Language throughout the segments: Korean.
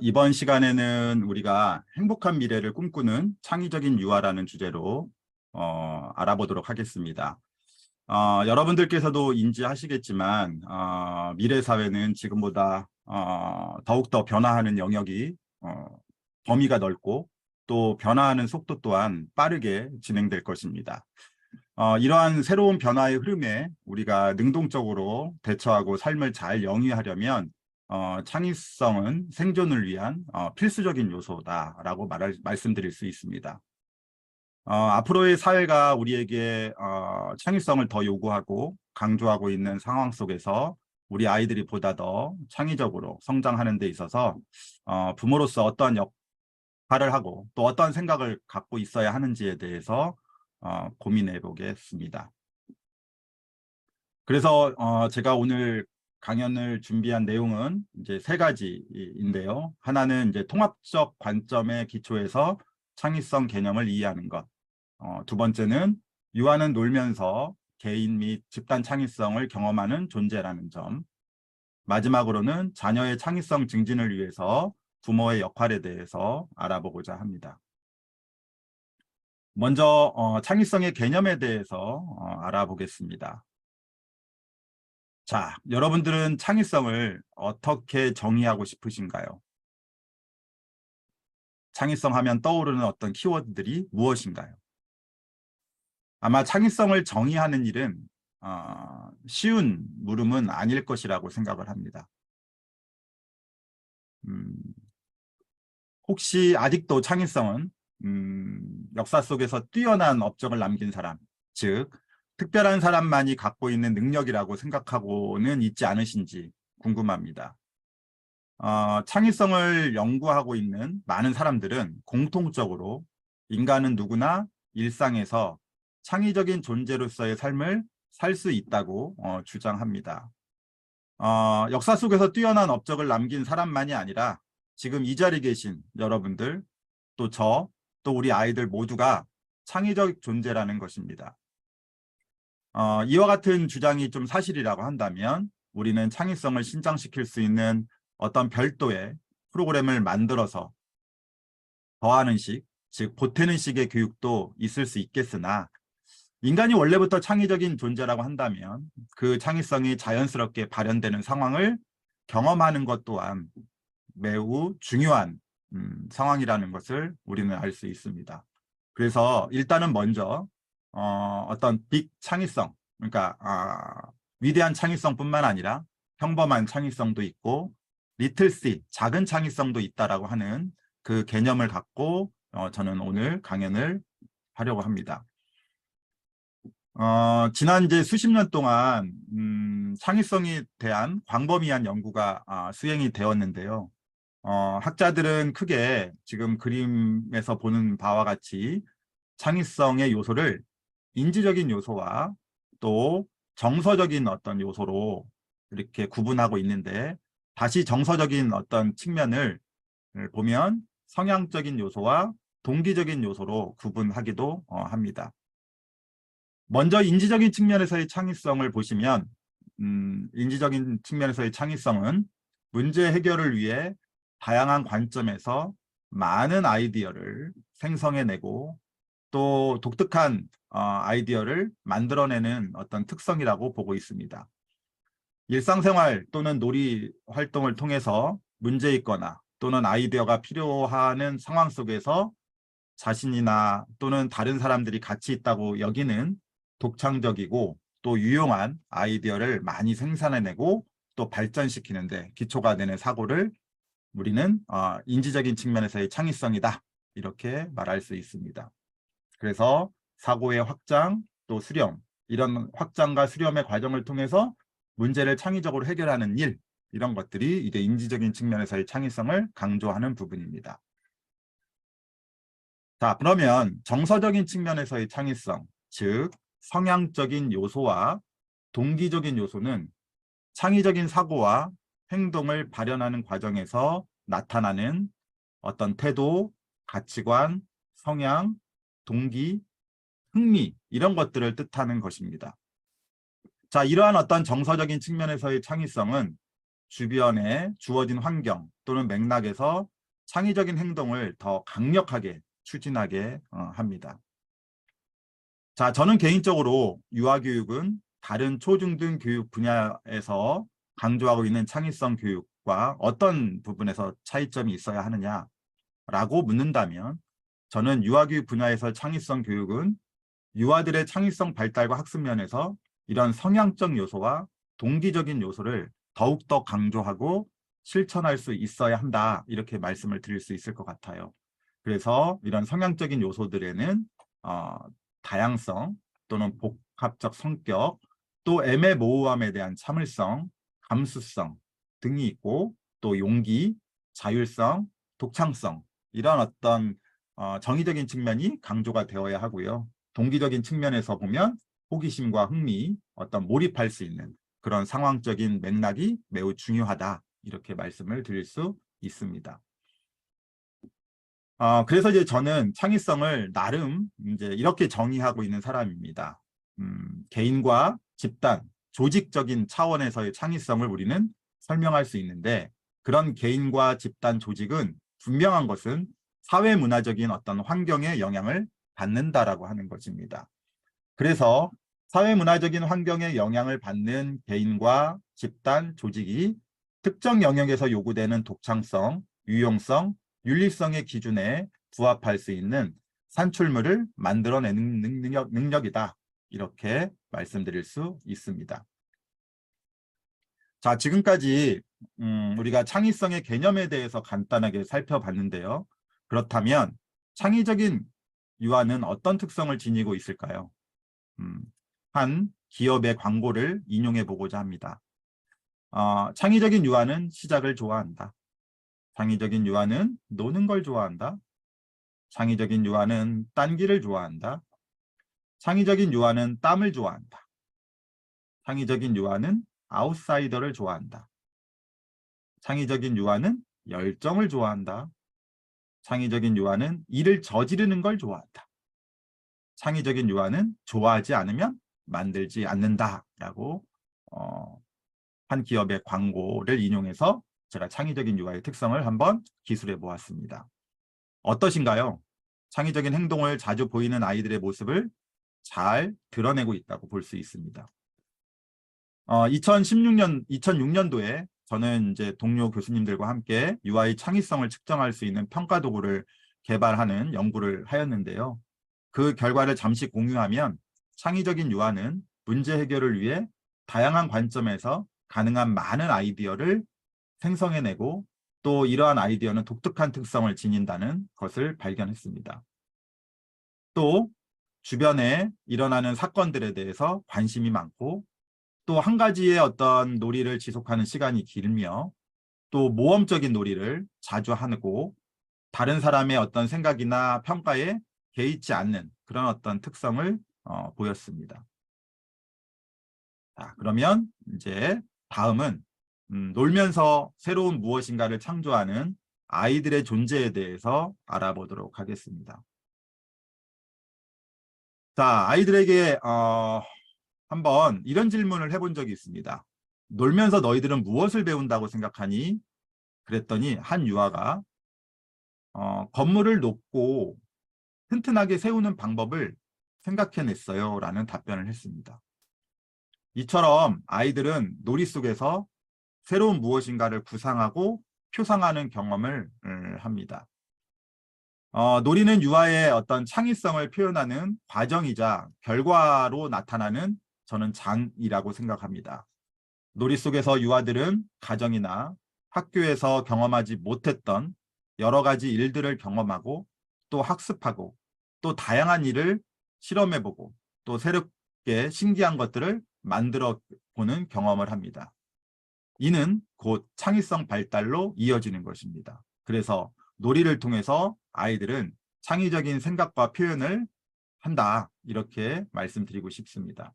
이번 시간에는 우리가 행복한 미래를 꿈꾸는 창의적인 유아라는 주제로 알아보도록 하겠습니다. 여러분들께서도 인지하시겠지만 미래 사회는 지금보다 더욱더 변화하는 영역이 범위가 넓고 또 변화하는 속도 또한 빠르게 진행될 것입니다. 이러한 새로운 변화의 흐름에 우리가 능동적으로 대처하고 삶을 잘 영위하려면 창의성은 생존을 위한 필수적인 요소다라고 말씀드릴 수 있습니다. 앞으로의 사회가 우리에게 창의성을 더 요구하고 강조하고 있는 상황 속에서 우리 아이들이 보다 더 창의적으로 성장하는 데 있어서 부모로서 어떠한 역할을 하고 또 어떠한 생각을 갖고 있어야 하는지에 대해서 고민해 보겠습니다. 그래서 제가 오늘 강연을 준비한 내용은 이제 세 가지인데요. 하나는 이제 통합적 관점의 기초에서 창의성 개념을 이해하는 것. 두 번째는 유아는 놀면서 개인 및 집단 창의성을 경험하는 존재라는 점. 마지막으로는 자녀의 창의성 증진을 위해서 부모의 역할에 대해서 알아보고자 합니다. 먼저 창의성의 개념에 대해서 알아보겠습니다. 자, 여러분들은 창의성을 어떻게 정의하고 싶으신가요? 창의성 하면 떠오르는 어떤 키워드들이 무엇인가요? 아마 창의성을 정의하는 일은 쉬운 물음은 아닐 것이라고 생각을 합니다. 혹시 아직도 창의성은 역사 속에서 뛰어난 업적을 남긴 사람, 즉 특별한 사람만이 갖고 있는 능력이라고 생각하고는 있지 않으신지 궁금합니다. 창의성을 연구하고 있는 많은 사람들은 공통적으로 인간은 누구나 일상에서 창의적인 존재로서의 삶을 살 수 있다고 주장합니다. 역사 속에서 뛰어난 업적을 남긴 사람만이 아니라 지금 이 자리에 계신 여러분들, 또 또 우리 아이들 모두가 창의적 존재라는 것입니다. 이와 같은 주장이 좀 사실이라고 한다면 우리는 창의성을 신장시킬 수 있는 어떤 별도의 프로그램을 만들어서 더하는 식, 즉 보태는 식의 교육도 있을 수 있겠으나 인간이 원래부터 창의적인 존재라고 한다면 그 창의성이 자연스럽게 발현되는 상황을 경험하는 것 또한 매우 중요한 상황이라는 것을 우리는 알 수 있습니다. 그래서 일단은 먼저 어떤 빅 창의성, 그러니까 위대한 창의성뿐만 아니라 평범한 창의성도 있고 리틀 C, 작은 창의성도 있다라고 하는 그 개념을 갖고 저는 오늘 강연을 하려고 합니다. 지난 이제 수십 년 동안 창의성에 대한 광범위한 연구가 수행이 되었는데요. 학자들은 크게 지금 그림에서 보는 바와 같이 창의성의 요소를 인지적인 요소와 또 정서적인 어떤 요소로 이렇게 구분하고 있는데 다시 정서적인 어떤 측면을 보면 성향적인 요소와 동기적인 요소로 구분하기도 합니다. 먼저 인지적인 측면에서의 창의성을 보시면 인지적인 측면에서의 창의성은 문제 해결을 위해 다양한 관점에서 많은 아이디어를 생성해내고 또 독특한 아이디어를 만들어내는 어떤 특성이라고 보고 있습니다. 일상생활 또는 놀이 활동을 통해서 문제 있거나 또는 아이디어가 필요한 상황 속에서 자신이나 또는 다른 사람들이 가치 있다고 여기는 독창적이고 또 유용한 아이디어를 많이 생산해내고 또 발전시키는데 기초가 되는 사고를 우리는 인지적인 측면에서의 창의성이다 이렇게 말할 수 있습니다. 그래서 사고의 확장 또 수렴 이런 확장과 수렴의 과정을 통해서 문제를 창의적으로 해결하는 일 이런 것들이 이제 인지적인 측면에서의 창의성을 강조하는 부분입니다. 자, 그러면 정서적인 측면에서의 창의성, 즉 성향적인 요소와 동기적인 요소는 창의적인 사고와 행동을 발현하는 과정에서 나타나는 어떤 태도, 가치관, 성향, 동기, 흥미 이런 것들을 뜻하는 것입니다. 자, 이러한 어떤 정서적인 측면에서의 창의성은 주변에 주어진 환경 또는 맥락에서 창의적인 행동을 더 강력하게 추진하게 합니다. 자, 저는 개인적으로 유아교육은 다른 초중등 교육 분야에서 강조하고 있는 창의성 교육과 어떤 부분에서 차이점이 있어야 하느냐라고 묻는다면 저는 유아교육 분야에서 창의성 교육은 유아들의 창의성 발달과 학습 면에서 이런 성향적 요소와 동기적인 요소를 더욱더 강조하고 실천할 수 있어야 한다, 이렇게 말씀을 드릴 수 있을 것 같아요. 그래서 이런 성향적인 요소들에는 다양성 또는 복합적 성격, 또 애매모호함에 대한 참을성, 감수성 등이 있고, 또 용기, 자율성, 독창성, 이런 어떤 정의적인 측면이 강조가 되어야 하고요. 동기적인 측면에서 보면 호기심과 흥미, 어떤 몰입할 수 있는 그런 상황적인 맥락이 매우 중요하다, 이렇게 말씀을 드릴 수 있습니다. 그래서 이제 저는 창의성을 나름 이제 이렇게 정의하고 있는 사람입니다. 개인과 집단, 조직적인 차원에서의 창의성을 우리는 설명할 수 있는데, 그런 개인과 집단, 조직은 분명한 것은 사회문화적인 어떤 환경의 영향을 받는다라고 하는 것입니다. 그래서 사회문화적인 환경의 영향을 받는 개인과 집단, 조직이 특정 영역에서 요구되는 독창성, 유용성, 윤리성의 기준에 부합할 수 있는 산출물을 만들어내는 능력이다, 이렇게 말씀드릴 수 있습니다. 자, 지금까지 우리가 창의성의 개념에 대해서 간단하게 살펴봤는데요. 그렇다면 창의적인 유아는 어떤 특성을 지니고 있을까요? 한 기업의 광고를 인용해 보고자 합니다. 창의적인 유아는 시작을 좋아한다. 창의적인 유아는 노는 걸 좋아한다. 창의적인 유아는 딴기를 좋아한다. 창의적인 유아는 땀을 좋아한다. 창의적인 유아는 아웃사이더를 좋아한다. 창의적인 유아는 열정을 좋아한다. 창의적인 유아는 일을 저지르는 걸 좋아한다. 창의적인 유아는 좋아하지 않으면 만들지 않는다라고 한 기업의 광고를 인용해서 제가 창의적인 유아의 특성을 한번 기술해 보았습니다. 어떠신가요? 창의적인 행동을 자주 보이는 아이들의 모습을 잘 드러내고 있다고 볼 수 있습니다. 2006년도에 저는 이제 동료 교수님들과 함께 유아의 창의성을 측정할 수 있는 평가 도구를 개발하는 연구를 하였는데요. 그 결과를 잠시 공유하면, 창의적인 유아는 문제 해결을 위해 다양한 관점에서 가능한 많은 아이디어를 생성해내고, 또 이러한 아이디어는 독특한 특성을 지닌다는 것을 발견했습니다. 또 주변에 일어나는 사건들에 대해서 관심이 많고, 또 한 가지의 어떤 놀이를 지속하는 시간이 길며, 또 모험적인 놀이를 자주 하고, 다른 사람의 어떤 생각이나 평가에 개의치 않는 그런 어떤 특성을 보였습니다. 자, 그러면 이제 다음은 놀면서 새로운 무엇인가를 창조하는 아이들의 존재에 대해서 알아보도록 하겠습니다. 자, 아이들에게 한번 이런 질문을 해본 적이 있습니다. 놀면서 너희들은 무엇을 배운다고 생각하니? 그랬더니 한 유아가 건물을 높고 튼튼하게 세우는 방법을 생각해냈어요 라는 답변을 했습니다. 이처럼 아이들은 놀이 속에서 새로운 무엇인가를 구상하고 표상하는 경험을 합니다. 놀이는 유아의 어떤 창의성을 표현하는 과정이자 결과로 나타나는, 저는 장이라고 생각합니다. 놀이 속에서 유아들은 가정이나 학교에서 경험하지 못했던 여러 가지 일들을 경험하고, 또 학습하고, 또 다양한 일을 실험해보고, 또 새롭게 신기한 것들을 만들어 보는 경험을 합니다. 이는 곧 창의성 발달로 이어지는 것입니다. 그래서 놀이를 통해서 아이들은 창의적인 생각과 표현을 한다, 이렇게 말씀드리고 싶습니다.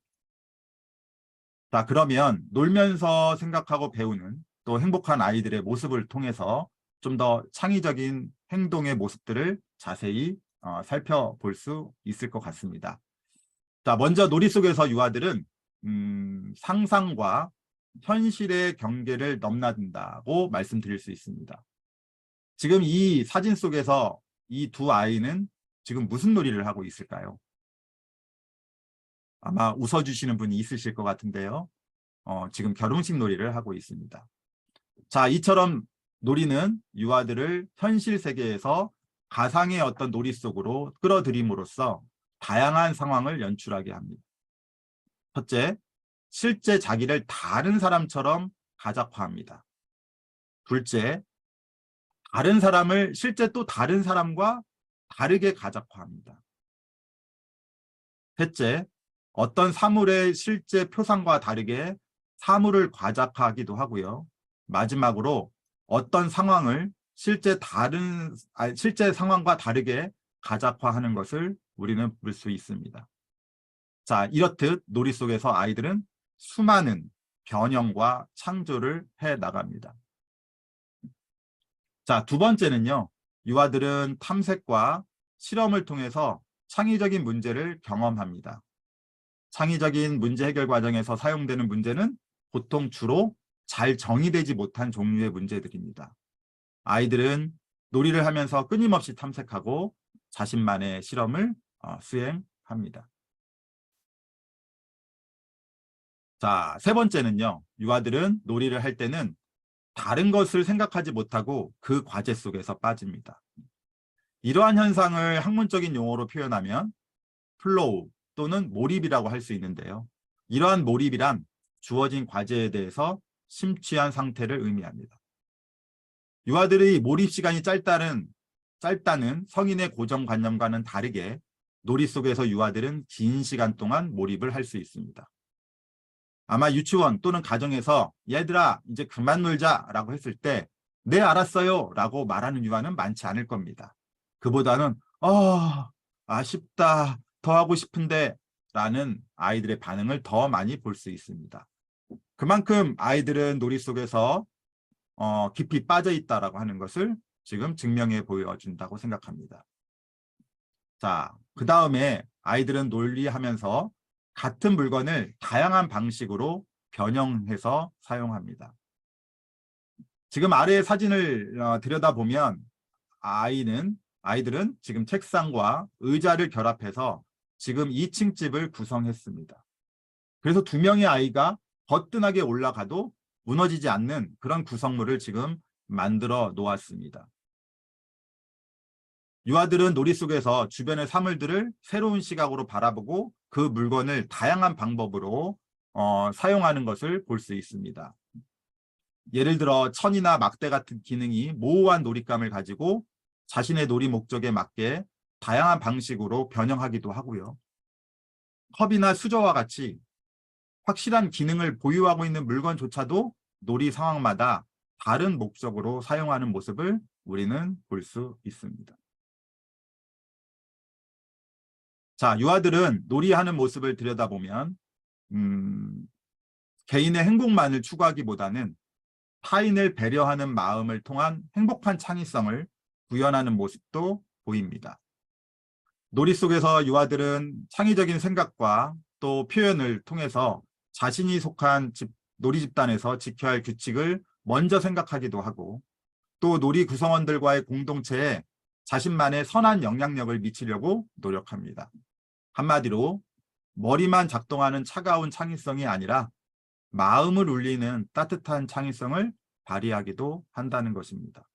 자, 그러면 놀면서 생각하고 배우는 또 행복한 아이들의 모습을 통해서 좀 더 창의적인 행동의 모습들을 자세히 살펴볼 수 있을 것 같습니다. 자, 먼저 놀이 속에서 유아들은 상상과 현실의 경계를 넘나든다고 말씀드릴 수 있습니다. 지금 이 사진 속에서 이 두 아이는 지금 무슨 놀이를 하고 있을까요? 아마 웃어주시는 분이 있으실 것 같은데요. 지금 결혼식 놀이를 하고 있습니다. 자, 이처럼 놀이는 유아들을 현실 세계에서 가상의 어떤 놀이 속으로 끌어들임으로써 다양한 상황을 연출하게 합니다. 첫째, 실제 자기를 다른 사람처럼 가작화합니다. 둘째, 다른 사람을 실제 또 다른 사람과 다르게 가작화합니다. 셋째, 어떤 사물의 실제 표상과 다르게 사물을 과작화하기도 하고요. 마지막으로 어떤 상황을 실제 상황과 다르게 가작화하는 것을 우리는 볼 수 있습니다. 자, 이렇듯 놀이 속에서 아이들은 수많은 변형과 창조를 해 나갑니다. 자, 두 번째는요. 유아들은 탐색과 실험을 통해서 창의적인 문제를 경험합니다. 창의적인 문제 해결 과정에서 사용되는 문제는 보통 주로 잘 정의되지 못한 종류의 문제들입니다. 아이들은 놀이를 하면서 끊임없이 탐색하고 자신만의 실험을 수행합니다. 자, 세 번째는요. 유아들은 놀이를 할 때는 다른 것을 생각하지 못하고 그 과제 속에서 빠집니다. 이러한 현상을 학문적인 용어로 표현하면 플로우 또는 몰입이라고 할 수 있는데요. 이러한 몰입이란 주어진 과제에 대해서 심취한 상태를 의미합니다. 유아들의 몰입 시간이 짧다는 성인의 고정관념과는 다르게 놀이 속에서 유아들은 긴 시간 동안 몰입을 할 수 있습니다. 아마 유치원 또는 가정에서 얘들아 이제 그만 놀자 라고 했을 때 네 알았어요 라고 말하는 유아는 많지 않을 겁니다. 그보다는 아쉽다 더 하고 싶은데 라는 아이들의 반응을 더 많이 볼 수 있습니다. 그만큼 아이들은 놀이 속에서 깊이 빠져 있다라고 하는 것을 지금 증명해 보여준다고 생각합니다. 자, 그 다음에 아이들은 놀이하면서 같은 물건을 다양한 방식으로 변형해서 사용합니다. 지금 아래의 사진을 들여다보면 아이들은 지금 책상과 의자를 결합해서 지금 2층 집을 구성했습니다. 그래서 두 명의 아이가 거뜬하게 올라가도 무너지지 않는 그런 구성물을 지금 만들어 놓았습니다. 유아들은 놀이 속에서 주변의 사물들을 새로운 시각으로 바라보고 그 물건을 다양한 방법으로 사용하는 것을 볼 수 있습니다. 예를 들어 천이나 막대 같은 기능이 모호한 놀잇감을 가지고 자신의 놀이 목적에 맞게 다양한 방식으로 변형하기도 하고요. 컵이나 수저와 같이 확실한 기능을 보유하고 있는 물건조차도 놀이 상황마다 다른 목적으로 사용하는 모습을 우리는 볼 수 있습니다. 자, 유아들은 놀이하는 모습을 들여다보면 개인의 행복만을 추구하기보다는 타인을 배려하는 마음을 통한 행복한 창의성을 구현하는 모습도 보입니다. 놀이 속에서 유아들은 창의적인 생각과 또 표현을 통해서 자신이 속한 놀이 집단에서 지켜야 할 규칙을 먼저 생각하기도 하고 또 놀이 구성원들과의 공동체에 자신만의 선한 영향력을 미치려고 노력합니다. 한마디로 머리만 작동하는 차가운 창의성이 아니라 마음을 울리는 따뜻한 창의성을 발휘하기도 한다는 것입니다.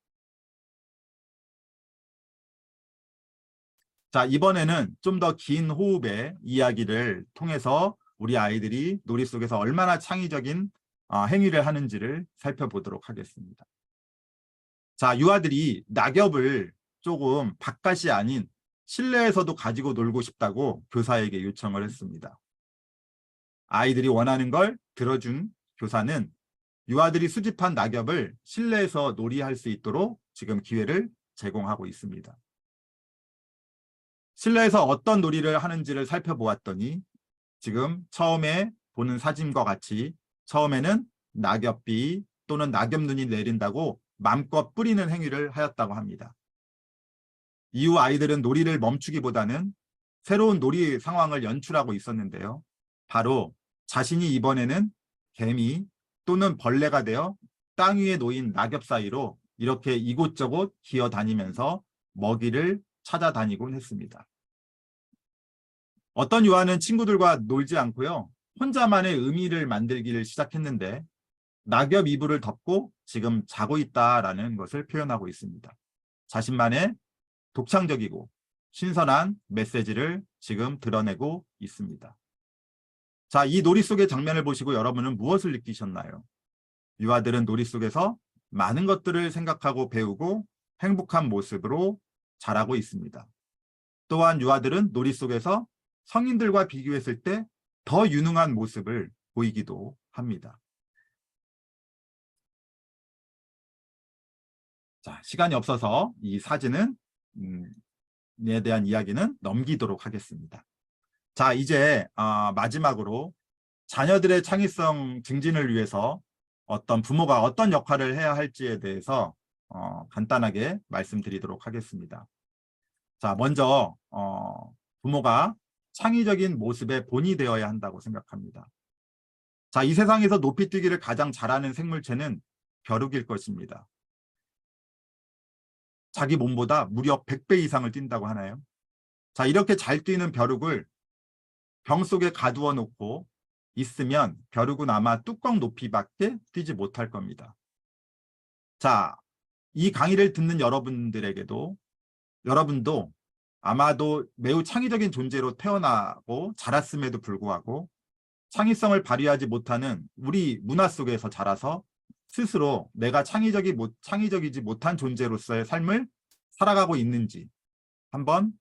자, 이번에는 좀 더 긴 호흡의 이야기를 통해서 우리 아이들이 놀이 속에서 얼마나 창의적인 행위를 하는지를 살펴보도록 하겠습니다. 자, 유아들이 낙엽을 조금 바깥이 아닌 실내에서도 가지고 놀고 싶다고 교사에게 요청을 했습니다. 아이들이 원하는 걸 들어준 교사는 유아들이 수집한 낙엽을 실내에서 놀이할 수 있도록 지금 기회를 제공하고 있습니다. 실내에서 어떤 놀이를 하는지를 살펴보았더니 지금 처음에 보는 사진과 같이 처음에는 낙엽비 또는 낙엽눈이 내린다고 맘껏 뿌리는 행위를 하였다고 합니다. 이후 아이들은 놀이를 멈추기보다는 새로운 놀이 상황을 연출하고 있었는데요. 바로 자신이 이번에는 개미 또는 벌레가 되어 땅 위에 놓인 낙엽 사이로 이렇게 이곳저곳 기어다니면서 먹이를 찾아다니곤 했습니다. 어떤 유아는 친구들과 놀지 않고요. 혼자만의 의미를 만들기를 시작했는데 낙엽 이불을 덮고 지금 자고 있다라는 것을 표현하고 있습니다. 자신만의 독창적이고 신선한 메시지를 지금 드러내고 있습니다. 자, 이 놀이 속의 장면을 보시고 여러분은 무엇을 느끼셨나요? 유아들은 놀이 속에서 많은 것들을 생각하고 배우고 행복한 모습으로 자라고 있습니다. 또한 유아들은 놀이 속에서 성인들과 비교했을 때 더 유능한 모습을 보이기도 합니다. 자, 시간이 없어서 이 사진은 에 대한 이야기는 넘기도록 하겠습니다. 자, 이제 마지막으로 자녀들의 창의성 증진을 위해서 부모가 어떤 역할을 해야 할지에 대해서 간단하게 말씀드리도록 하겠습니다. 자, 먼저 부모가 창의적인 모습의 본이 되어야 한다고 생각합니다. 자, 이 세상에서 높이뛰기를 가장 잘하는 생물체는 벼룩일 것입니다. 자기 몸보다 무려 100배 이상을 뛴다고 하나요? 자, 이렇게 잘 뛰는 벼룩을 병 속에 가두어 놓고 있으면 벼룩은 아마 뚜껑 높이밖에 뛰지 못할 겁니다. 자, 이 강의를 듣는 여러분도 아마도 매우 창의적인 존재로 태어나고 자랐음에도 불구하고 창의성을 발휘하지 못하는 우리 문화 속에서 자라서 스스로 내가 창의적이지 못한 존재로서의 삶을 살아가고 있는지 한번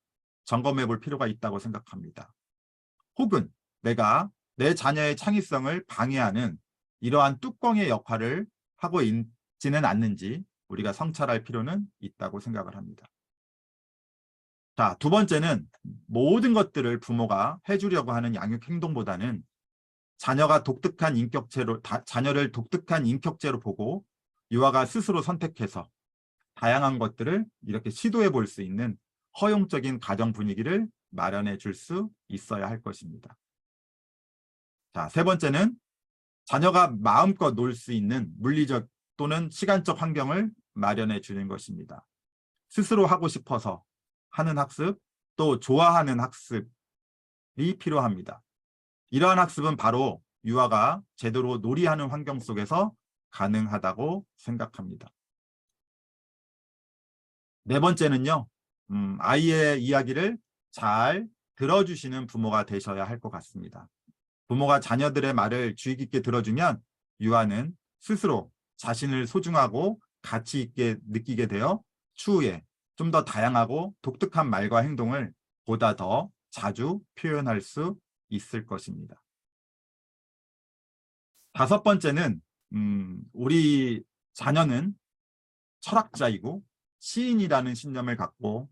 점검해 볼 필요가 있다고 생각합니다. 혹은 내가 내 자녀의 창의성을 방해하는 이러한 뚜껑의 역할을 하고 있지는 않는지 우리가 성찰할 필요는 있다고 생각을 합니다. 자, 두 번째는 모든 것들을 부모가 해주려고 하는 양육 행동보다는 자녀를 독특한 인격체로 보고 유아가 스스로 선택해서 다양한 것들을 이렇게 시도해 볼 수 있는 허용적인 가정 분위기를 마련해 줄 수 있어야 할 것입니다. 자, 세 번째는 자녀가 마음껏 놀 수 있는 물리적 또는 시간적 환경을 마련해 주는 것입니다. 스스로 하고 싶어서 하는 학습, 또 좋아하는 학습이 필요합니다. 이러한 학습은 바로 유아가 제대로 놀이하는 환경 속에서 가능하다고 생각합니다. 네 번째는요, 아이의 이야기를 잘 들어주시는 부모가 되셔야 할 것 같습니다. 부모가 자녀들의 말을 주의 깊게 들어주면 유아는 스스로 자신을 소중하고 가치 있게 느끼게 되어 추후에 좀 더 다양하고 독특한 말과 행동을 보다 더 자주 표현할 수 있을 것입니다. 다섯 번째는 우리 자녀는 철학자이고 시인이라는 신념을 갖고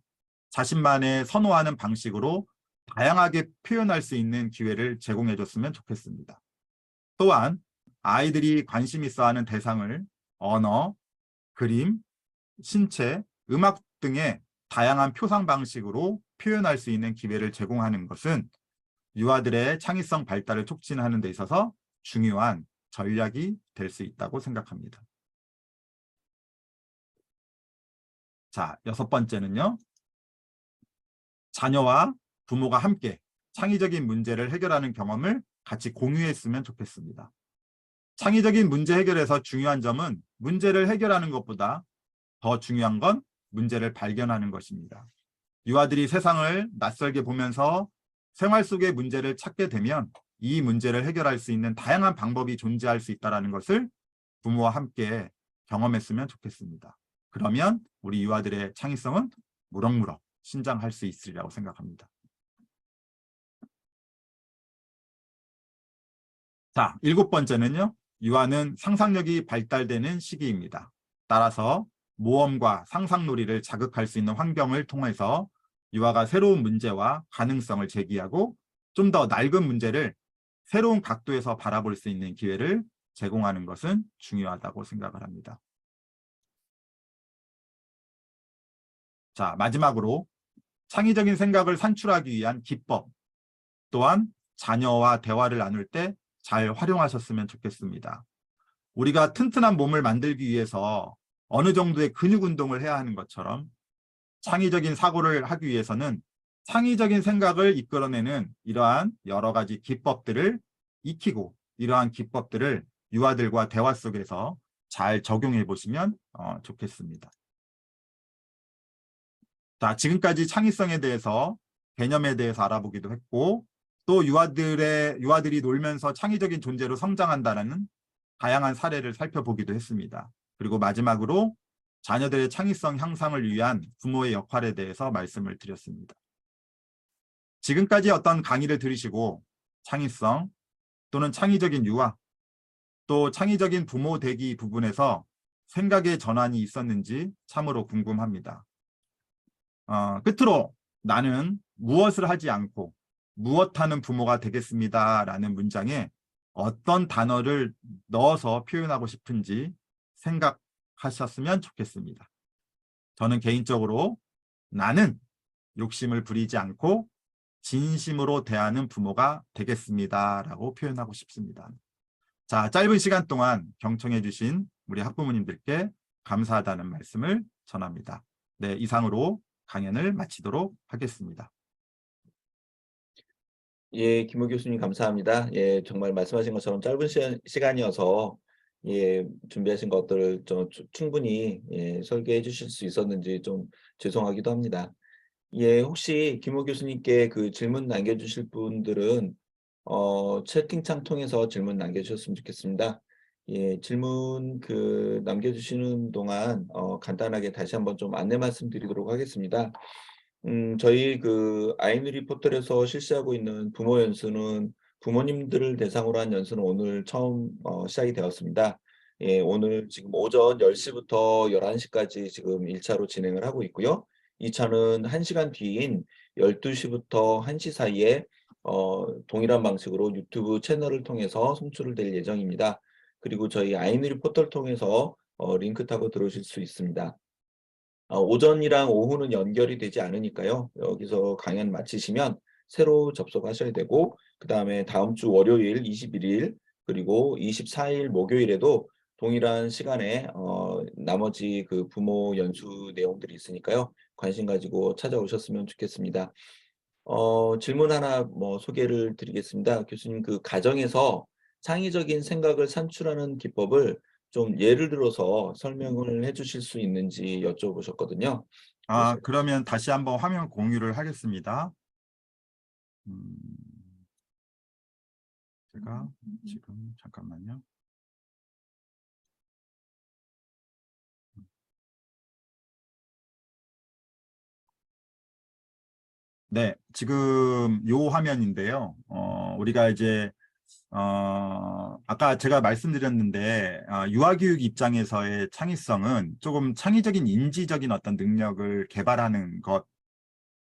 자신만의 선호하는 방식으로 다양하게 표현할 수 있는 기회를 제공해 줬으면 좋겠습니다. 또한 아이들이 관심 있어 하는 대상을 언어, 그림, 신체, 음악 등의 다양한 표상 방식으로 표현할 수 있는 기회를 제공하는 것은 유아들의 창의성 발달을 촉진하는 데 있어서 중요한 전략이 될 수 있다고 생각합니다. 자, 여섯 번째는요. 자녀와 부모가 함께 창의적인 문제를 해결하는 경험을 같이 공유했으면 좋겠습니다. 창의적인 문제 해결에서 중요한 점은 문제를 해결하는 것보다 더 중요한 건 문제를 발견하는 것입니다. 유아들이 세상을 낯설게 보면서 생활 속의 문제를 찾게 되면 이 문제를 해결할 수 있는 다양한 방법이 존재할 수 있다는 것을 부모와 함께 경험했으면 좋겠습니다. 그러면 우리 유아들의 창의성은 무럭무럭 신장할 수 있으리라고 생각합니다. 자, 일곱 번째는요. 유아는 상상력이 발달되는 시기입니다. 따라서 모험과 상상놀이를 자극할 수 있는 환경을 통해서 유아가 새로운 문제와 가능성을 제기하고 좀 더 낡은 문제를 새로운 각도에서 바라볼 수 있는 기회를 제공하는 것은 중요하다고 생각을 합니다. 자, 마지막으로 창의적인 생각을 산출하기 위한 기법 또한 자녀와 대화를 나눌 때 잘 활용하셨으면 좋겠습니다. 우리가 튼튼한 몸을 만들기 위해서 어느 정도의 근육 운동을 해야 하는 것처럼 창의적인 사고를 하기 위해서는 창의적인 생각을 이끌어내는 이러한 여러 가지 기법들을 익히고 이러한 기법들을 유아들과 대화 속에서 잘 적용해 보시면 좋겠습니다. 자, 지금까지 창의성에 대해서 개념에 대해서 알아보기도 했고 또 유아들이 놀면서 창의적인 존재로 성장한다는 다양한 사례를 살펴보기도 했습니다. 그리고 마지막으로 자녀들의 창의성 향상을 위한 부모의 역할에 대해서 말씀을 드렸습니다. 지금까지 어떤 강의를 들으시고 창의성 또는 창의적인 유아 또 창의적인 부모 되기 부분에서 생각의 전환이 있었는지 참으로 궁금합니다. 끝으로 나는 무엇을 하지 않고 무엇하는 부모가 되겠습니다 라는 문장에 어떤 단어를 넣어서 표현하고 싶은지 생각하셨으면 좋겠습니다. 저는 개인적으로 나는 욕심을 부리지 않고 진심으로 대하는 부모가 되겠습니다 라고 표현하고 싶습니다. 자, 짧은 시간 동안 경청해 주신 우리 학부모님들께 감사하다는 말씀을 전합니다. 네, 이상으로 강연을 마치도록 하겠습니다. 예, 김호 교수님 감사합니다. 예, 정말 말씀하신 것처럼 짧은 시간이어서 예, 준비하신 것들을 좀 충분히 설계해 주실 수 있었는지 좀 죄송하기도 합니다. 예, 혹시 김호 교수님께 그 질문 남겨주실 분들은 채팅창 통해서 질문 남겨주셨으면 좋겠습니다. 예, 질문 그 남겨주시는 동안 간단하게 다시 한번 좀 안내 말씀드리도록 하겠습니다. 저희 그 아이누리 포털에서 실시하고 있는 부모 연수는 부모님들을 대상으로 한 연수는 오늘 처음 시작이 되었습니다. 예, 오늘 지금 오전 10시부터 11시까지 지금 1차로 진행을 하고 있고요. 2차는 1시간 뒤인 12시부터 1시 사이에 동일한 방식으로 유튜브 채널을 통해서 송출을 될 예정입니다. 그리고 저희 아이누리 포털 통해서 링크 타고 들어오실 수 있습니다. 오전이랑 오후는 연결이 되지 않으니까요. 여기서 강연 마치시면 새로 접속하셔야 되고 그 다음에 다음 주 월요일 21일 그리고 24일 목요일에도 동일한 시간에 나머지 그 부모 연수 내용들이 있으니까요. 관심 가지고 찾아오셨으면 좋겠습니다. 질문 하나 뭐 소개를 드리겠습니다. 교수님 그 가정에서 창의적인 생각을 산출하는 기법을 좀 예를 들어서 설명을 해 주실 수 있는지 여쭤보셨거든요. 그래서 그러면 다시 한번 화면 공유를 하겠습니다. 제가 지금 잠깐만요. 네, 지금 요 화면인데요. 우리가 이제 아까 제가 말씀드렸는데 유아교육 입장에서의 창의성은 조금 창의적인 인지적인 어떤 능력을 개발하는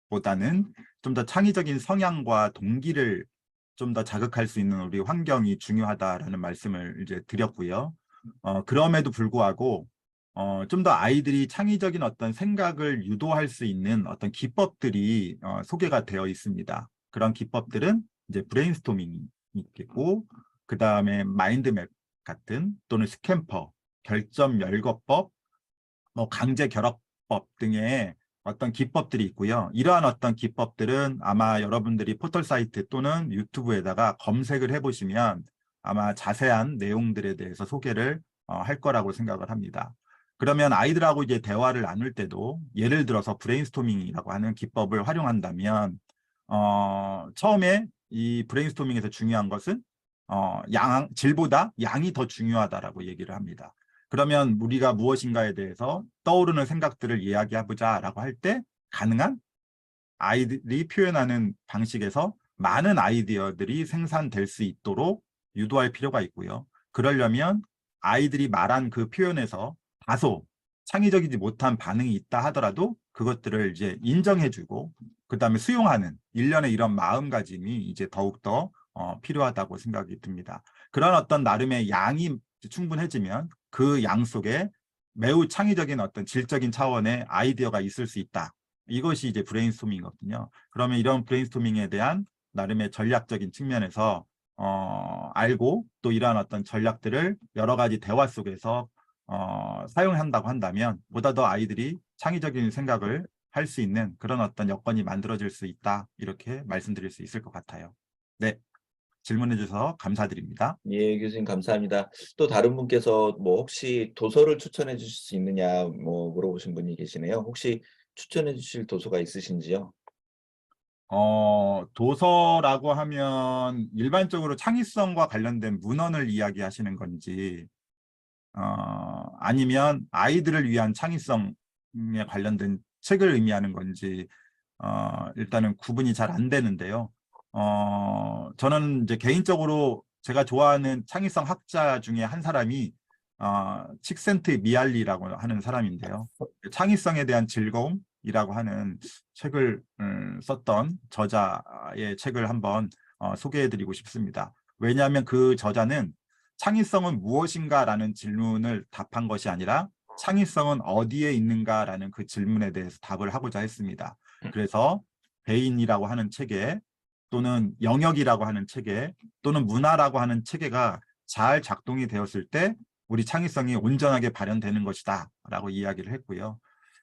것보다는 좀 더 창의적인 성향과 동기를 좀 더 자극할 수 있는 우리 환경이 중요하다라는 말씀을 이제 드렸고요. 그럼에도 불구하고 좀 더 아이들이 창의적인 어떤 생각을 유도할 수 있는 어떤 기법들이 소개가 되어 있습니다. 그런 기법들은 이제 브레인스토밍이 있겠고 그 다음에 마인드맵 같은 또는 스캠퍼, 결점 열거법, 뭐 강제 결합법 등의 어떤 기법들이 있고요. 이러한 어떤 기법들은 아마 여러분들이 포털 사이트 또는 유튜브에다가 검색을 해보시면 아마 자세한 내용들에 대해서 소개를 할 거라고 생각을 합니다. 그러면 아이들하고 이제 대화를 나눌 때도 예를 들어서 브레인스토밍이라고 하는 기법을 활용한다면 처음에 이 브레인스토밍에서 중요한 것은 질보다 양이 더 중요하다라고 얘기를 합니다. 그러면 우리가 무엇인가에 대해서 떠오르는 생각들을 이야기해보자 라고 할 때 가능한 아이들이 표현하는 방식에서 많은 아이디어들이 생산될 수 있도록 유도할 필요가 있고요. 그러려면 아이들이 말한 그 표현에서 다소 창의적이지 못한 반응이 있다 하더라도 그것들을 이제 인정해주고 그 다음에 수용하는 일련의 이런 마음가짐이 이제 더욱더 필요하다고 생각이 듭니다. 그런 어떤 나름의 양이 충분해지면 그 양 속에 매우 창의적인 어떤 질적인 차원의 아이디어가 있을 수 있다. 이것이 이제 브레인스토밍이거든요. 그러면 이런 브레인스토밍에 대한 나름의 전략적인 측면에서 알고 또 이러한 어떤 전략들을 여러 가지 대화 속에서 사용한다고 한다면 보다 더 아이들이 창의적인 생각을 할 수 있는 그런 어떤 여건이 만들어질 수 있다. 이렇게 말씀드릴 수 있을 것 같아요. 네, 질문해 주셔서 감사드립니다. 예, 교수님 감사합니다. 또 다른 분께서 뭐 혹시 도서를 추천해 주실 수 있느냐 뭐 물어보신 분이 계시네요. 혹시 추천해 주실 도서가 있으신지요? 도서라고 하면 일반적으로 창의성과 관련된 문헌을 이야기하시는 건지, 아니면 아이들을 위한 창의성에 관련된 책을 의미하는 건지, 일단은 구분이 잘 안 되는데요. 저는 이제 개인적으로 제가 좋아하는 창의성 학자 중에 한 사람이 칙센트 미알리라고 하는 사람인데요. 창의성에 대한 즐거움이라고 하는 책을 썼던 저자의 책을 한번 소개해드리고 싶습니다. 왜냐하면 그 저자는 창의성은 무엇인가라는 질문을 답한 것이 아니라 창의성은 어디에 있는가라는 그 질문에 대해서 답을 하고자 했습니다. 그래서 배인이라고 하는 체계 또는 영역이라고 하는 체계 또는 문화라고 하는 체계가 잘 작동이 되었을 때 우리 창의성이 온전하게 발현되는 것이다 라고 이야기를 했고요.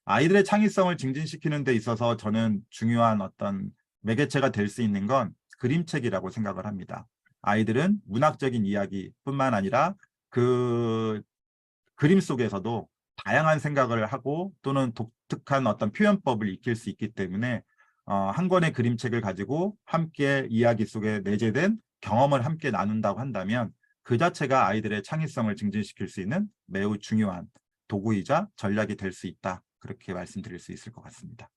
아이들의 창의성을 증진시키는 데 있어서 저는 중요한 어떤 매개체가 될 수 있는 건 그림책이라고 생각을 합니다. 아이들은 문학적인 이야기뿐만 아니라 그 그림 속에서도 다양한 생각을 하고 또는 독특한 어떤 표현법을 익힐 수 있기 때문에 한 권의 그림책을 가지고 함께 이야기 속에 내재된 경험을 함께 나눈다고 한다면 그 자체가 아이들의 창의성을 증진시킬 수 있는 매우 중요한 도구이자 전략이 될 수 있다. 그렇게 말씀드릴 수 있을 것 같습니다.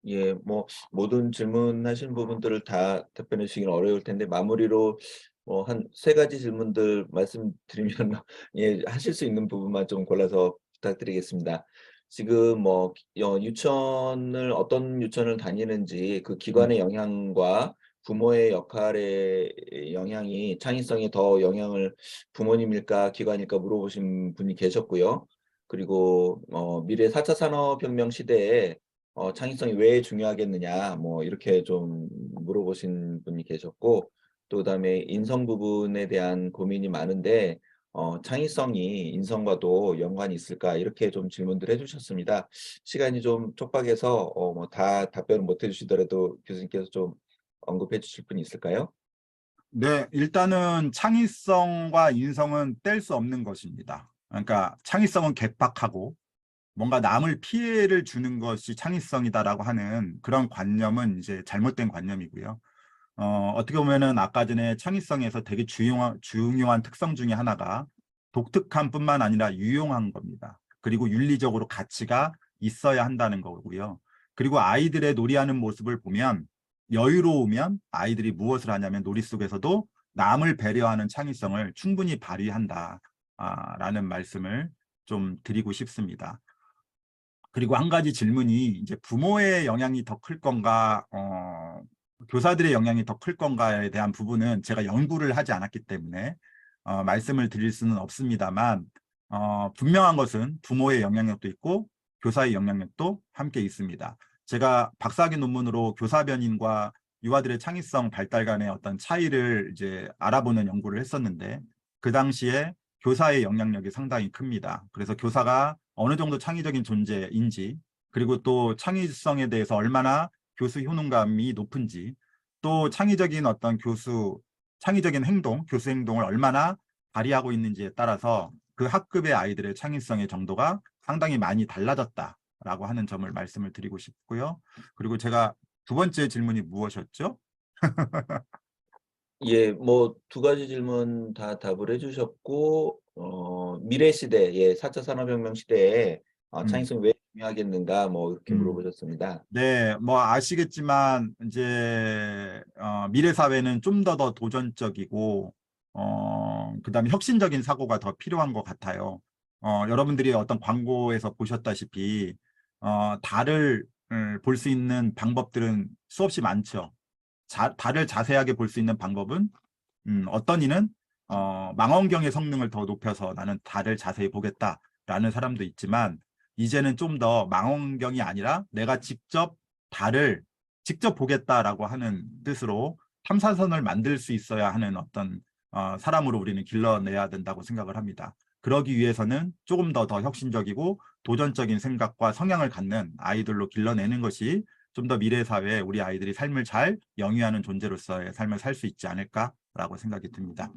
예, 뭐 모든 질문하신 부분들을 다 답변해 주시기는 어려울 텐데 마무리로 뭐 한 세 가지 질문들 말씀드리면 예, 하실 수 있는 부분만 좀 골라서 부탁드리겠습니다. 지금 뭐 유치원을 어떤 유치원을 다니는지 그 음, 기관의 영향과 부모의 역할의 영향이 창의성에 더 영향을 부모님일까 기관일까 물어보신 분이 계셨고요. 그리고 미래 4차 산업혁명 시대에 창의성이 왜 중요하겠느냐 뭐 이렇게 좀 물어보신 분이 계셨고 또 그다음에 인성 부분에 대한 고민이 많은데 창의성이 인성과도 연관이 있을까 이렇게 좀 질문들 해주셨습니다. 시간이 좀 촉박해서 뭐 다 답변을 못 해주시더라도 교수님께서 좀 언급해 주실 분이 있을까요? 네, 일단은 창의성과 인성은 뗄 수 없는 것입니다. 그러니까 창의성은 개박하고 뭔가 남을 피해를 주는 것이 창의성이다라고 하는 그런 관념은 이제 잘못된 관념이고요. 어떻게 보면은 아까 전에 창의성에서 되게 중요한 특성 중에 하나가 독특함 뿐만 아니라 유용한 겁니다. 그리고 윤리적으로 가치가 있어야 한다는 거고요. 그리고 아이들의 놀이하는 모습을 보면 여유로우면 아이들이 무엇을 하냐면 놀이 속에서도 남을 배려하는 창의성을 충분히 발휘한다. 라는 말씀을 좀 드리고 싶습니다. 그리고 한 가지 질문이 이제 부모의 영향이 더 클 건가, 교사들의 영향이 더 클 건가에 대한 부분은 제가 연구를 하지 않았기 때문에 말씀을 드릴 수는 없습니다만 분명한 것은 부모의 영향력도 있고 교사의 영향력도 함께 있습니다. 제가 박사학위 논문으로 교사 변인과 유아들의 창의성 발달 간의 어떤 차이를 이제 알아보는 연구를 했었는데 그 당시에 교사의 영향력이 상당히 큽니다. 그래서 교사가 어느 정도 창의적인 존재인지 그리고 또 창의성에 대해서 얼마나 교수 효능감이 높은지 또 창의적인 어떤 창의적인 행동, 교수 행동을 얼마나 발휘하고 있는지에 따라서 그 학급의 아이들의 창의성의 정도가 상당히 많이 달라졌다라고 하는 점을 말씀을 드리고 싶고요. 그리고 제가 두 번째 질문이 무엇이었죠? 예, 뭐 두 가지 질문 다 답을 해주셨고 미래 시대, 예, 4차 산업혁명 시대에 음, 창의성이 왜 중요하겠는가 뭐 이렇게 음. 물어보셨습니다. 네, 뭐 아시겠지만 이제 미래 사회는 좀 더 도전적이고 그다음에 혁신적인 사고가 더 필요한 것 같아요. 여러분들이 어떤 광고에서 보셨다시피 달을 볼 수 있는 방법들은 수없이 많죠. 달을 자세하게 볼 수 있는 방법은 어떤 이는 망원경의 성능을 더 높여서 나는 달을 자세히 보겠다라는 사람도 있지만 이제는 좀 더 망원경이 아니라 내가 직접 달을 직접 보겠다라고 하는 뜻으로 탐사선을 만들 수 있어야 하는 어떤 사람으로 우리는 길러내야 된다고 생각을 합니다. 그러기 위해서는 조금 더 혁신적이고 도전적인 생각과 성향을 갖는 아이들로 길러내는 것이 좀 더 미래 사회에 우리 아이들이 삶을 잘 영위하는 존재로서의 삶을 살 수 있지 않을까라고 생각이 듭니다.